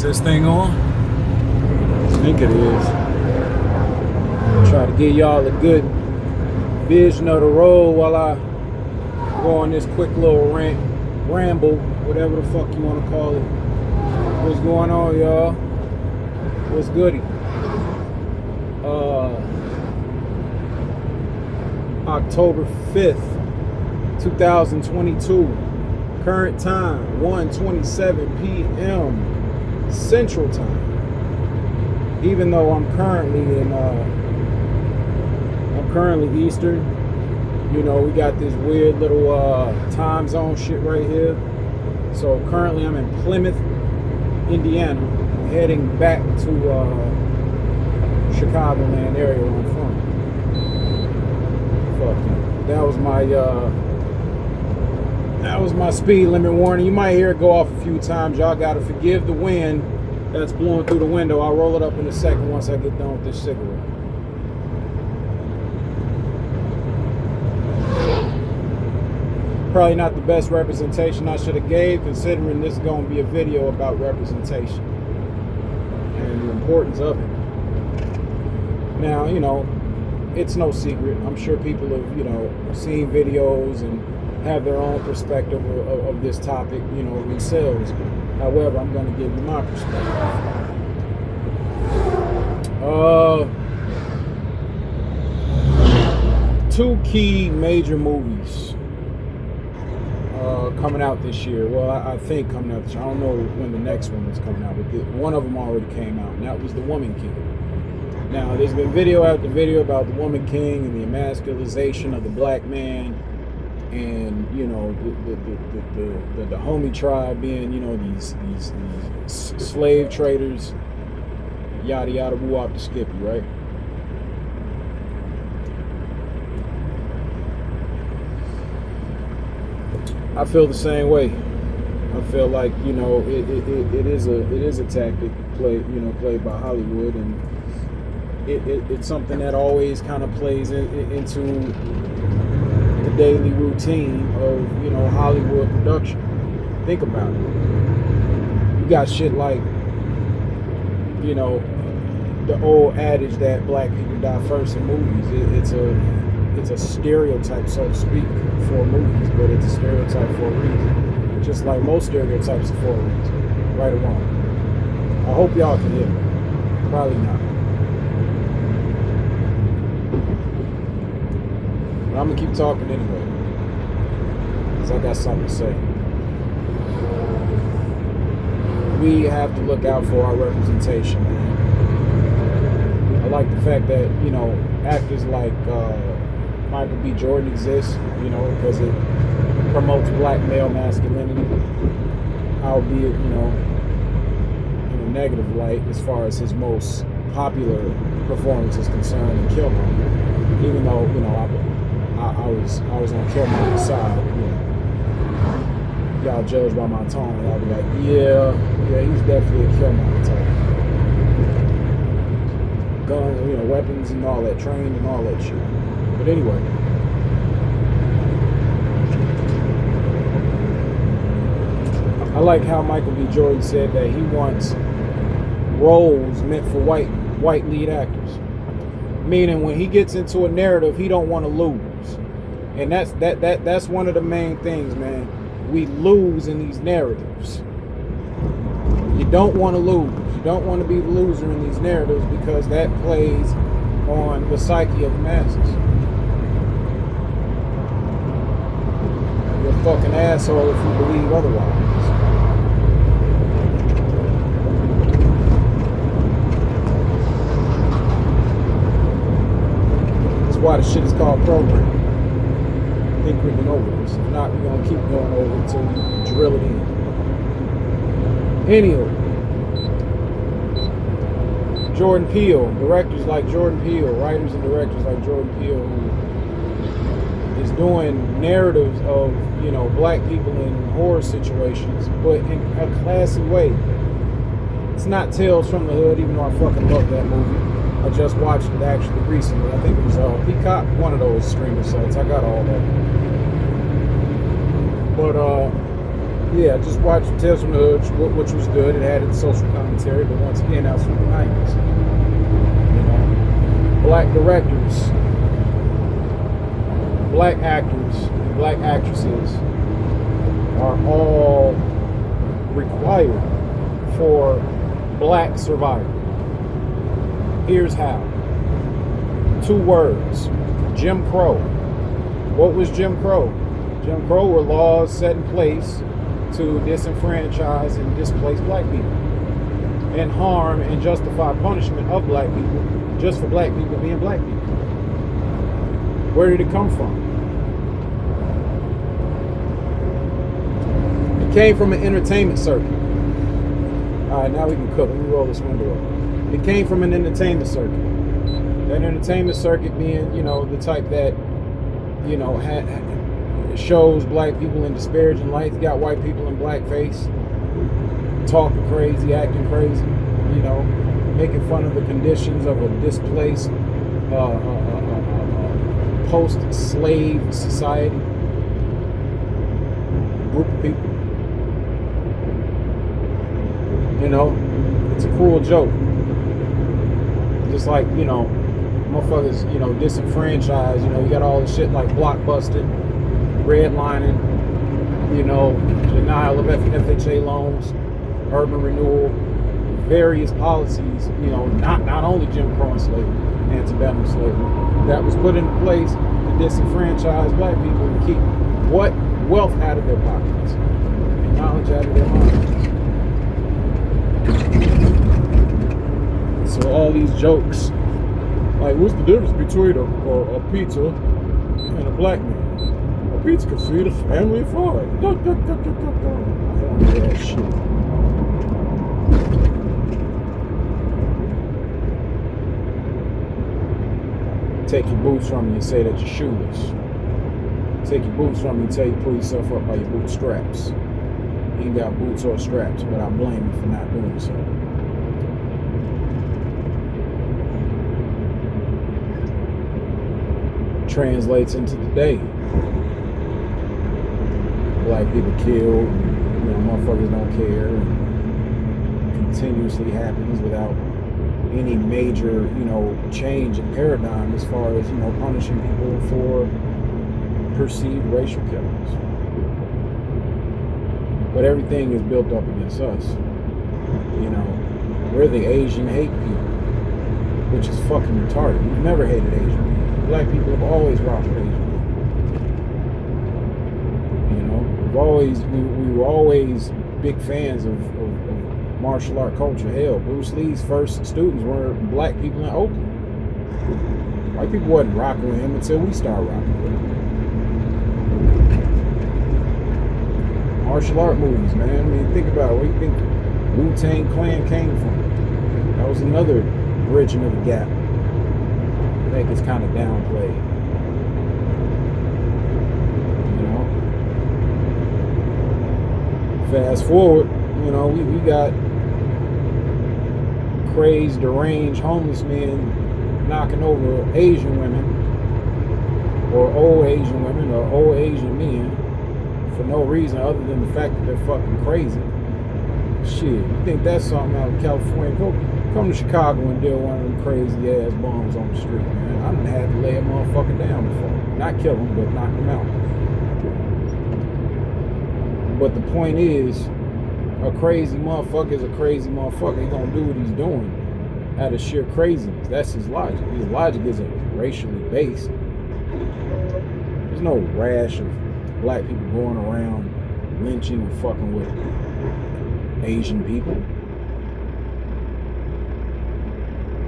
Is this thing on? I think it is. Try to give y'all a good vision of the road while I go on this quick little ramble, whatever the fuck you want to call it. What's going on, y'all? What's goody? October 5th, 2022. Current time, 1:27 p.m. Central Time. Even though I'm currently Eastern, you know, we got this weird little time zone shit right here. So currently I'm in Plymouth, Indiana. I'm heading back to Chicagoland area where I'm from. Fuck you. That was my speed limit warning. You might hear it go off a few times. Y'all gotta forgive the wind that's blowing through the window. I'll roll it up in a second once I get done with this cigarette. Probably not the best representation I should have gave, considering this is going to be a video about representation and the importance of it. Now, you know, it's no secret. I'm sure people have, you know, seen videos and have their own perspective of this topic, you know, themselves. However, I'm going to give you my perspective. Two key major movies coming out this year. Well, I think coming out this year. I don't know when the next one is coming out, but one of them already came out, and that was The Woman King. Now, there's been video after video about The Woman King and the emasculization of the black man, and you know the Dahomey tribe being, you know, these slave traders, yada yada woo up to Skippy, right? I feel the same way. I feel like, you know, it is a tactic played by Hollywood, and it's something that always kind of plays into the daily routine of, you know, Hollywood production. Think about it. You got shit like, you know, the old adage that black people die first in movies. It's a stereotype, so to speak, for movies, but it's a stereotype for a reason. Just like most stereotypes are for a reason, right or wrong. I hope y'all can hear me. Probably not. But I'm gonna keep talking anyway, because I got something to say. We have to look out for our representation, man. I like the fact that, you know, actors like Michael B. Jordan exists, you know, because it promotes black male masculinity, albeit, you know, in a negative light as far as his most popular performance is concerned in Killmonger. Even though, you know, I was on Killmonger's side, you know. Y'all judge by my tone, y'all be like, yeah, he's definitely a Killmonger type. Guns, you know, weapons and all that, trained and all that shit. But anyway, I like how Michael B. Jordan said that he wants roles meant for white lead actors. Meaning, when he gets into a narrative, he don't want to lose, and that's one of the main things, man. We lose in these narratives. You don't want to lose. You don't want to be the loser in these narratives, because that plays on the psyche of the masses. You're a fucking asshole if you believe otherwise. That's why the shit is called programming. I think we've been over this. If not, we're going to keep going over until we drill it in. Anyway, Jordan Peele, directors like Jordan Peele, writers and directors like Jordan Peele, who is doing narratives of, you know, black people in horror situations, but in a classy way. It's not Tales from the Hood, even though I fucking love that movie. I just watched it actually recently. I think it was Peacock, one of those streaming sites. I got all that. But Yeah, I just watched Tales from the Hood, which was good. It had its social commentary, but once again, that was from the 90s. You know, black directors, black actors, and black actresses are all required for black survival. Here's how. 2 words. Jim Crow. What was Jim Crow? Jim Crow were laws set in place to disenfranchise and displace black people and harm and justify punishment of black people just for black people being black people. Where did it come from? It came from an entertainment circuit. All right, now we can cook. Let me roll this window up. It came from an entertainment circuit. That entertainment circuit being, you know, the type that, you know, shows black people in disparaging lights, got white people in blackface, talking crazy, acting crazy, you know, making fun of the conditions of a displaced post-slave society group of people. You know, it's a cruel joke. Just like, you know, motherfuckers, you know, disenfranchised, you know, you got all this shit like Blockbuster, redlining, you know, denial of FHA loans, urban renewal, various policies, you know, not only Jim Crow and slavery, antebellum slavery, that was put into place to disenfranchise black people and keep what? Wealth out of their pockets and knowledge out of their minds. So all these jokes, like, what's the difference between a pizza and a black man? A pizza can feed a family of 5. I don't do that shit. Take your boots from you and say that you're shoeless. Take your boots from you and tell you pull yourself up by your boot straps. You ain't got boots or straps, but I blame you for not doing so. Translates into today. Black people killed, you know, motherfuckers don't care, and continuously happens without any major, you know, change in paradigm as far as, you know, punishing people for perceived racial killings. But everything is built up against us. You know, we're the Asian hate people, which is fucking retarded. We've never hated Asian people. Black people have always rocked with Asian people. You know, we were always big fans of martial art culture. Hell, Bruce Lee's first students were black people in Oakland. White people wasn't rocking with him until we started rocking with him. Martial art movies, man. I mean, think about it. Where you think Wu-Tang Clan came from? That was another bridging of the gap. I think it's kind of downplayed. You know? Fast forward, you know, we got crazed, deranged, homeless men knocking over Asian women, or old Asian women, or old Asian men, for no reason other than the fact that they're fucking crazy. Shit, you think that's something out of California? Come to Chicago and deal with one of them crazy ass bombs on the street, man. I done had to lay a motherfucker down before. Not kill him, but knock him out. But the point is, a crazy motherfucker is a crazy motherfucker. He's gonna do what he's doing out of sheer craziness. That's his logic. His logic isn't racially based. There's no rash of black people going around lynching and fucking with Asian people.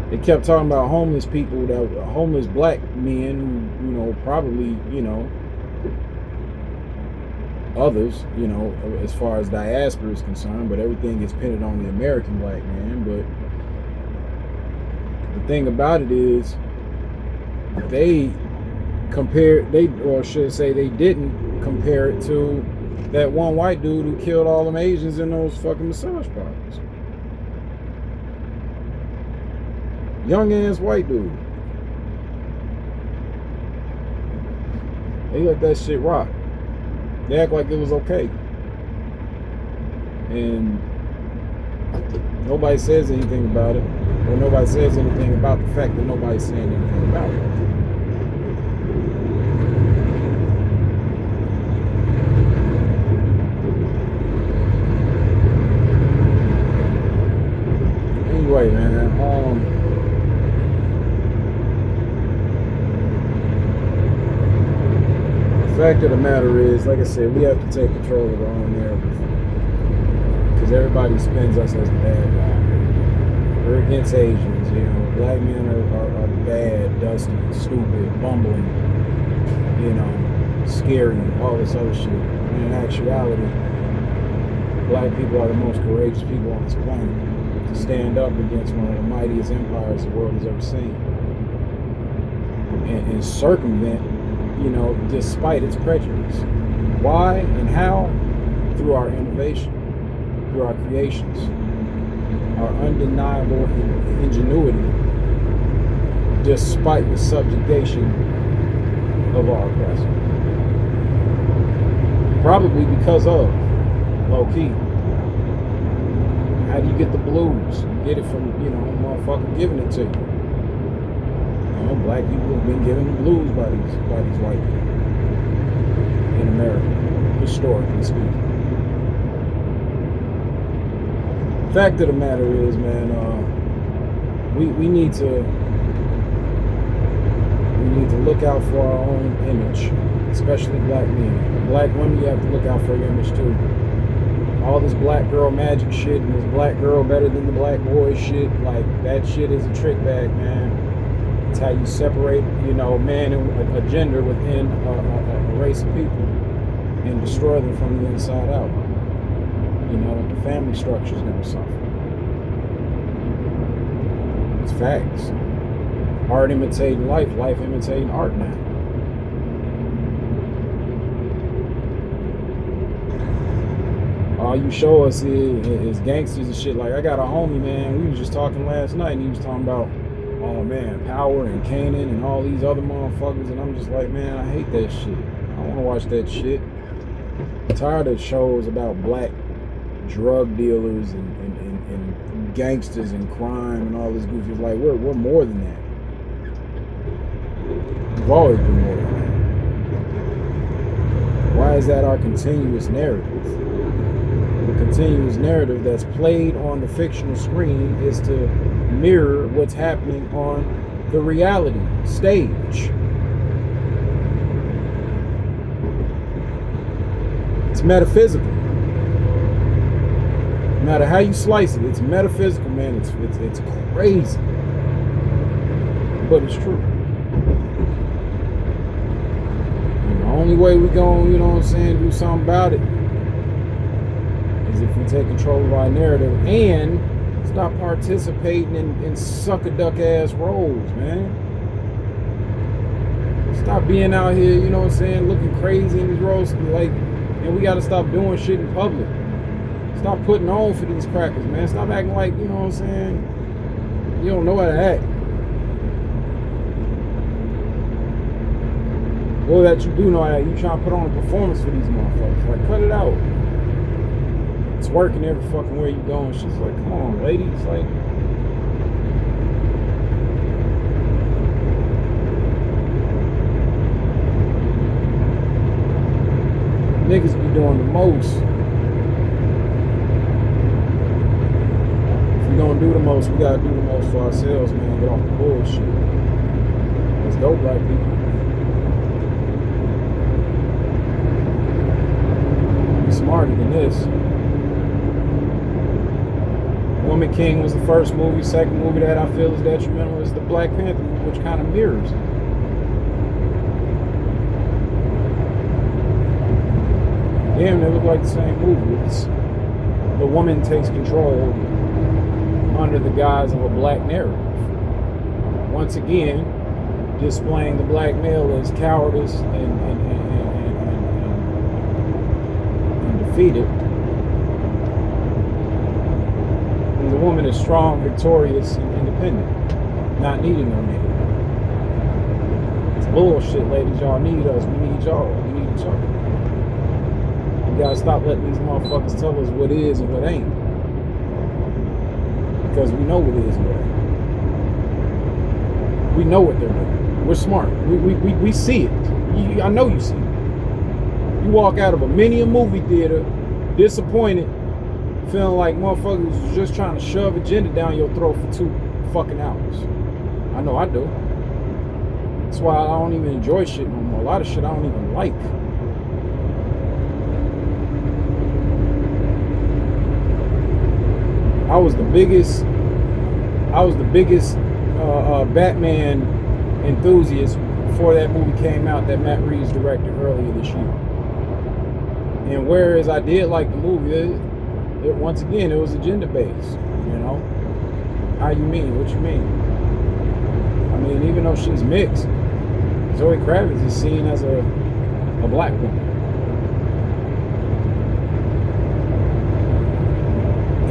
They kept talking about homeless people, that homeless black men who, you know, probably, you know, others, you know, as far as diaspora is concerned, but everything gets pinned on the American black man. But the thing about it is, they didn't compare it to that one white dude who killed all them Asians in those fucking massage parlors. Young ass white dude. They let that shit rock. They act like it was okay. And nobody says anything about it, or nobody says anything about the fact that nobody's saying anything about it. Anyway, man, the fact of the matter is, like I said, we have to take control of our own narrative, because everybody spins us as the bad guy. We're against Asians, you know. Black men are bad, dusty, stupid, bumbling, you know, scary, all this other shit. And in actuality, black people are the most courageous people on this planet to stand up against one of the mightiest empires the world has ever seen, and circumvent, you know, despite its prejudice. Why and how? Through our innovation, through our creations, our undeniable ingenuity, despite the subjugation of our oppressor. Probably because of, low key. How do you get the blues? You get it from, you know, a motherfucker giving it to you. You know, black people have been given the blues by these white people in America, historically speaking. Fact of the matter is, man, we need to look out for our own image, especially black men. Black women, you have to look out for your image too. All this black girl magic shit and this black girl better than the black boy shit, like, that shit is a trick bag, man. It's how you separate, you know, man and a gender within a race of people and destroy them from the inside out. You know, the family structure is going to suffer. It's facts. Art imitating life, life imitating art now. All you show us is gangsters and shit. Like, I got a homie, man, we was just talking last night, and he was talking about, oh man, Power and Kanan and all these other motherfuckers, and I'm just like, man, I hate that shit. I don't want to watch that shit. I'm tired of shows about black drug dealers and gangsters and crime and all this goofy. Like, we're more than that. We've always been more than that. Why is that our continuous narrative? The continuous narrative that's played on the fictional screen is to mirror what's happening on the reality stage. It's metaphysical. No matter how you slice it, it's metaphysical, man. It's crazy, but it's true. And the only way we gonna, you know what I'm saying, do something about it is if we take control of our narrative and stop participating in sucker duck ass roles, man. Stop being out here, you know what I'm saying, looking crazy in these roles, like, and we gotta stop doing shit in public. Stop putting on for these crackers, man. Stop acting like, you know what I'm saying, you don't know how to act. Or that you do know how to act. You trying to put on a performance for these motherfuckers. Like, cut it out. It's working every fucking where you going. She's like, come on, ladies. Like, niggas be doing the most. If we gonna do the most, we gotta do the most for ourselves, man. Get off the bullshit. Let's go, black people. Be smarter than this. Woman King was the first movie. Second movie that I feel is detrimental is the Black Panther movie, which kind of mirrors it. Damn, they look like the same movie. It's, the woman takes control under the guise of a black narrative. Once again, displaying the black male as cowardice and defeated. And the woman is strong, victorious, and independent, not needing no man. It's bullshit, ladies. Y'all need us. We need y'all. We need each other. We gotta stop letting these motherfuckers tell us what is and what ain't. Because we know what is and what ain't. We know what they're doing. We're smart. We see it. I know you see it. You walk out of a movie theater disappointed, feeling like motherfuckers was just trying to shove agenda down your throat for 2 fucking hours. I know I do. That's why I don't even enjoy shit no more. A lot of shit I don't even like. I was the biggest Batman enthusiast before that movie came out that Matt Reeves directed earlier this year. And whereas I did like the movie, once again, it was agenda based, you know? How you mean? What you mean? I mean, even though she's mixed, Zoe Kravitz is seen as a black woman.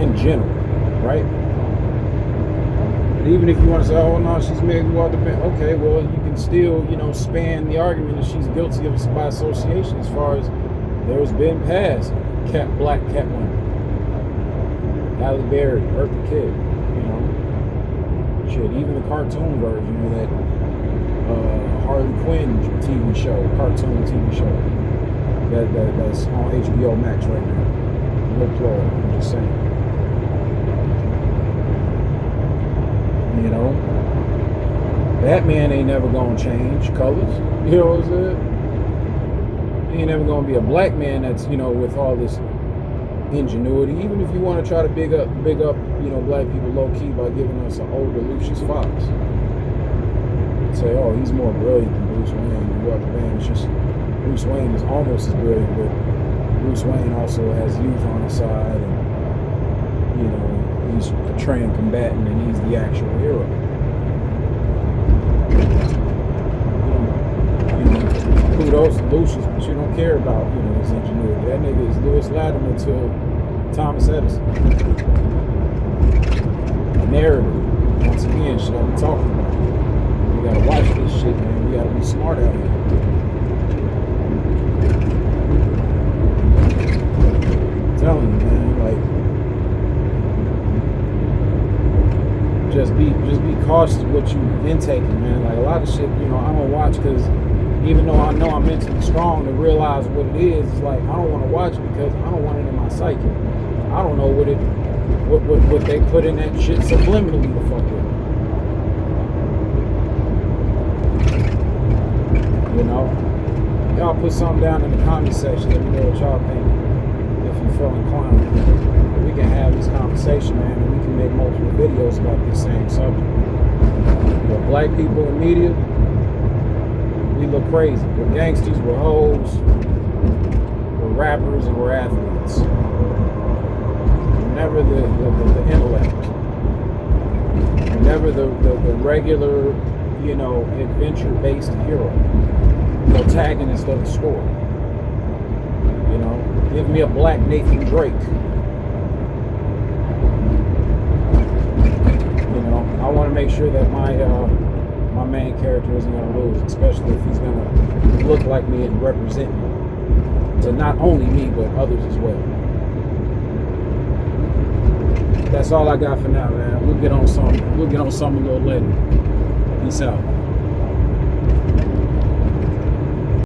In general, right? But even if you want to say, oh no, she's mixed, okay, well, you can still, you know, span the argument that she's guilty of by association as far as there's been past black Catwoman. Halle Berry, Eartha Kitt, you know. Shit, even the cartoon version of that Harley Quinn TV show, cartoon TV show. That's on HBO Max right now. No plug, I'm just saying. You know? Batman ain't never gonna change colors. You know what I'm saying? He ain't never gonna be a black man that's, you know, with all this ingenuity. Even if you want to try to big up, you know, black people low key by giving us an older Lucius Fox. Say, oh, he's more brilliant than Bruce Wayne. What the man? It's just Bruce Wayne is almost as brilliant, but Bruce Wayne also has youth on his side, and you know, he's a trained combatant, and he's the actual hero. Kudos to Lucius, but you don't care about, you know, his ingenuity. That nigga is Lewis Latimer to Thomas Edison. A narrative. Once again, shit I've been talking about. We gotta watch this shit, man. We gotta be smart out here. I'm telling you, man, like, just be cautious of what you intaking, man. Like, a lot of shit, you know, I don't watch because even though I know I'm mentally strong to realize what it is, it's like I don't want to watch it because I don't want it in my psyche. I don't know what they put in that shit subliminally to fuck with. You know? Y'all put something down in the comment section. Let me know what y'all think. If you feel inclined. We can have this conversation, man, and we can make multiple videos about this same subject. But black people in media, we look crazy. We're gangsters, we're hoes, we're rappers, and we're athletes. We're never the intellect. We're never the regular, you know, adventure-based hero. Protagonist of the story. You know, give me a black Nathan Drake. You know, I want to make sure that my main character isn't going to lose, especially if he's going to look like me and represent me to not only me but others as well. That's all I got for now, man. We'll get on something a little later. Peace out.